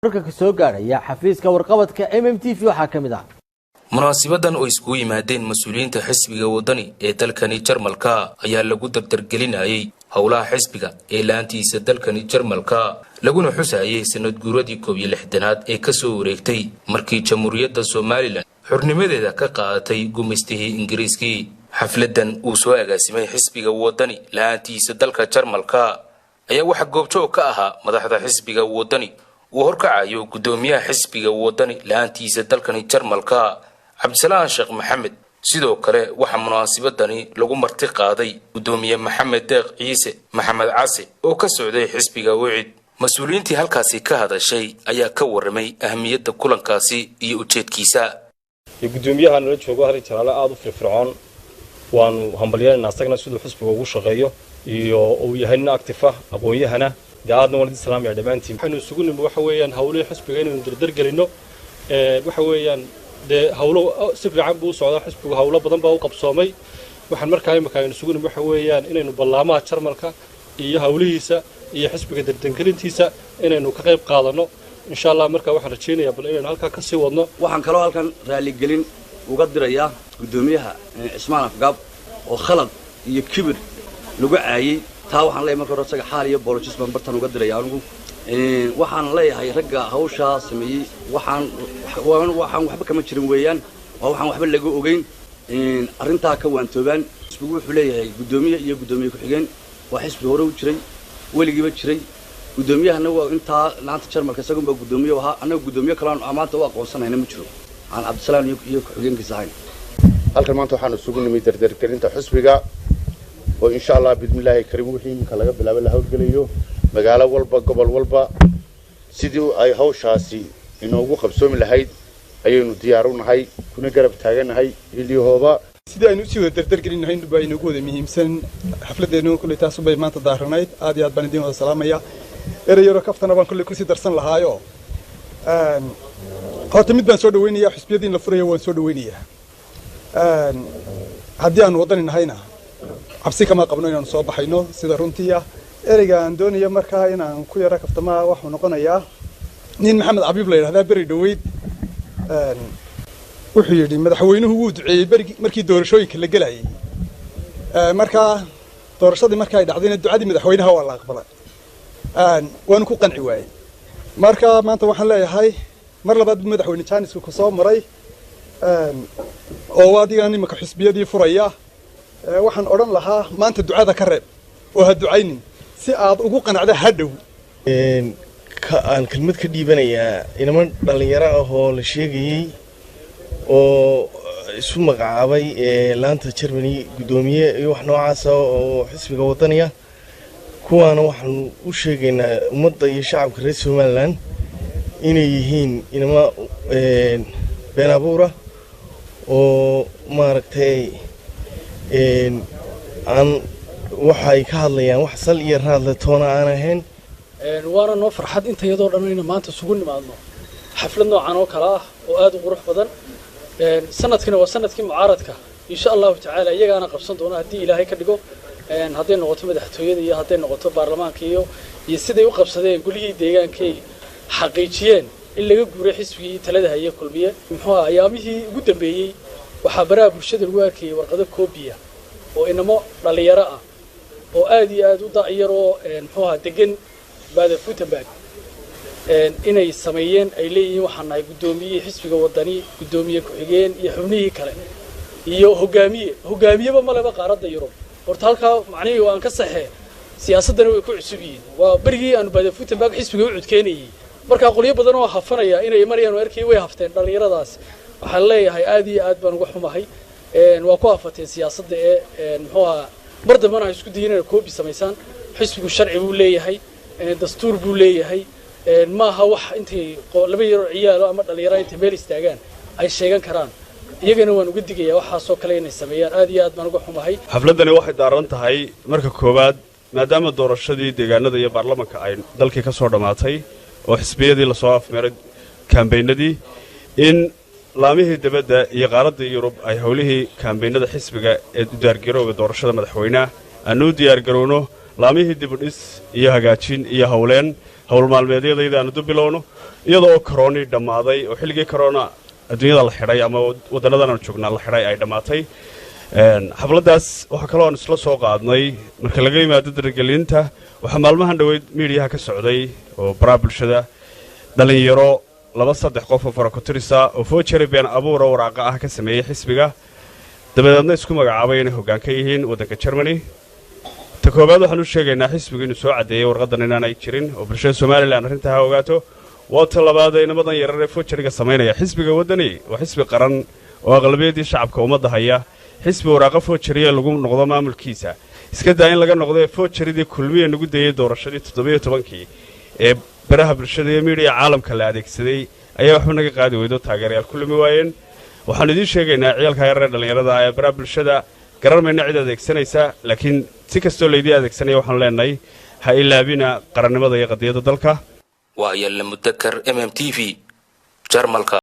warka ka soo gaaraya xafiiska warqabadka MMTV waxa kamid ah munaasibadan oo isku yimaadeen mas'uuliyiinta xisbiga wadani ee dalkani Jarmalka ayaa lagu dardargelinayay howlaha xisbiga ee laantiisa dalkani Jarmalka laguna xusayay sanad guuradii 16aad ee ka soo wareegtay markii Jamhuuriyadda Soomaaliland xurnimadeeda ka qaadatay gumeystihii Ingiriiskii xafladan uu soo agaasimay xisbiga wadani laantiisa dalka Jarmalka ayaa waxa goobjoog ka ahaa madaxda xisbiga wadani وهركعيو قدوميها حسبي وطني لانتيسة دالكني جرمالكا عبد السلام الشيخ محمد سيدو كره وحا مناسبتني لغو مرتقى دي قدوميها محمد داق عيسى محمد عاصي او كسعودي حسبي وعد مسؤولينتي هالكاسي كهذا الشيء ايا كورمي اهمية كولانكاسي اي اجيد كيسا قدوميها نرجو هاري ترالا اادو في فرعون وان همبليان ناساقنا سيدو حسبي وغوشغيو او يهينا اكتفاه aqoon-yahana daadna walid salaam ya dhamaantiin waxaanu sugunay waxa weeyaan hawlo xisbiga inuu dardar galino waxa weeyaan hawlo si fiican buu socdaa xisbiga hawlo badan baa u qabsoomay waxaan markaa imakaaynu sugunay waxa weeyaan inaynu ballaamaha Jarmalka iyo hawlihiisa iyo xisbiga dardangelintiisa inaynu ka qayb qaadano insha Allah markaa waxaan rajeynayaa bal inaynu halka ka sii wadno waxaan kaloo halkan raali gelin uga dirayaa gudoomiyaha Ismaan Afgaab oo khalad iyo kibir lagu caayay taa waxaan leeyahay marka hore isaga xaal iyo booliis baan bartan uga diray anigu waxaan leeyahay ragga hawsha sameeyay waxaan waxba kama jirin weeyaan waxaan waxba laga ogeyn arinta ka waantoobaan xisbigu wuxuu leeyahay gudoomiye iyo gudoomiye ku xigeen waa xisbi hore u jiray weligiiba jiray gudoomiyahana waa inta laanta Jarmalka isagu ba gudoomiye waxa anagu gudoomiye kale aan amaanta u aqoonsanayna ma jiro aan Cabdisalaam iyo ku xigeenkiisa ahayn halkan maanta waxaan isugu nimid dardargelinta xisbiga وإن شاء الله بإذن الله كريم وحين كلا قبل لا هو قليو مقالة والبا قبل والبا سيدو أي هوشاسي إنه وقف سوم لهاي أيونو ديارون هاي كنا قرب تاجنا هاي اللي هو سيدا إنه سوى الدردر قلنا هاي نبى نقول مهم سن حفلة إنه كل تاسو بي ما تدارنايت عادي عاد بندين والسلام يا إريو كفتنا بان كل كرسي درسن لهايو خاتمت بان سود وينيا حسبي دين لفريا وان سود وينيا هدي عن وطن هاينا cabsi kama qabno inaan soo baxayno sida runtii ah ereyga aan doonayo markaa inaan ku yara kaftama wax uu noqonayaa nin Maxamed Abiib la yiraahdo bari dhaweyd wuxuu yiri madaxweynuhu wuu duceeyay markii doorashooyinka la galayay markaa doorashadii markay ay dhacdayna ducadii madaxweynaha waa la aqbalay waan ku qanci waayay markaa maanta waxaan leeyahay mar labaad madaxweyne Jaanisku ku soo maray oo adiga nimaka xisbiyadii furaya waxaan oran lahaa maanta ducada ka reeb oo ha ducaynin si aad ugu qanacdo hadhow aan kelmad ka dhiibanayaa inama dhalinyaro ah oo la sheegayay oo isu magacaabay laanta Germany gudoomiye iyo wax noocaas ah oo xisbiga wadaniga kuwaana waxaan u sheegaynaa ummadda iyo shacabka reer Soomaaliland inay yihiin inama been abuura oo maaragtay aan waxay ka hadlayaan wax sal iyo raad la toona aan ahayn waana noo farxad inta iyadoo dhan inaan maanta sugu nimaadno xaflad noocan oo kala ah oo aad u qurux badan sanadkina waa sanadkii mucaaradka insha Allah ta'ala iyagaana qabsan doona hadii Ilaahay ka dhigo haday noqoto madaxtooyada iyo haday noqoto baarlamaanka iyo siday u qabsadeen guliyada deegaankay xaqiijiyeen in laga guuray xisbigii talada hayay kulmiye muxuu ayaamihii ugu dambeeyay waxa baraha bulshada lagu arkay warqado koobiya oo inamo dhalinyaro ah oo aad iyo aad u daayar oo muxuu degan baada Futenberg inay sameeyeen ay leeyihiin waxaan nahay gudoomiye xisbiga wadani gudoomiye ku xigeen iyo xubnihii kale iyo hogaamiyeba malaba qaaradda Yurub horta halka macnaheedu waan ka saxee siyaasadana way ku cusub yihiin waa barigii aan baada Futenberg xisbiga u cudkeenayay marka qoliyo badan oo hafanaya inay marayaan arkay way hafteen dhalinyaradaas waxaan leeyahay aad iyo aad baan uga xumahay waa ku afateen siyaasadda muxuu bardamana isku diinay koobi sameeysan xisbigu sharci buu leeyahay dastuur buu leeyahay ma aha wax intii laba yar ciyaalo ama dhalinyaro inta meel istaagaan ay sheegan karaan iyagana waan uga digayaa waxa soo kale inay sameeyaan aad iyo aad baan uga xumahay xafladani waxay daaran tahay marka koobaad maadaama doorashadii deegaanada iyo baarlamaanka ay dalkii ka soo dhamaatay oo xisbiyadii la soo afmeeray kambeynadii in laamihii dibadda iyo qaaradda Yurub ay hawlihii kambeynada xisbiga ee diyaargarowga doorashada madaxweynaha aanu diyaargarowno laamihii dib u dhis iyo hagaajin iyo hawleen hawl maalmeedyada aanu bilowno iyadoo corona dhamaaday oo xilligii corona adduunyada la xidhay ama wadanadan aan joognaa la xidhay ay dhamaatay xafladaas waxa kale oo aan isla soo qaadnay marka laga yimaado dargelinta waxa maalmahan dhaweyd meediyaha ka socday oo baraha bulshada dhalinyaro 2-3 qof oo farakotirisa oo voucher been abuur oo waraaqa ah ka sameeyay xisbiga dabadeedna isku magacaabay inay hoggaan ka yihiin waddanka Germany ta koobaad waxaan u sheegaynaa xisbiga inuu soo cadeeyay warqadan inaanay jirin oo bulshada Soomaaliland arrinta ha ogaato waa talabaad ay nimadan yarar ee voucher-ga sameynaya xisbiga wadani waa xisbi qaran oo aqlabiyadii shacabka ummadda haya xisbi waraaqa voucher-ya lagu noqdo maamulkiisa iska daa in laga noqdo voucher-idii kulmiye nagu dayay doorashadii 17-kii ee baraha bulshada iyo media caalamka la adeegsaday ayaa waxba naga qaadi weydo taageerayaal kulmi waayeen waxaan idin sheegaynaa ciyalka yarar ee dhalinyarada ee baraha bulshada garanmayna cid adeegsanaysa laakiin si kastoo leedii adeegsanaya waxaan leenahay ha ilaabina qarannimada iyo qadiyada dalka waa yalla mudakar MMTV Jarmalka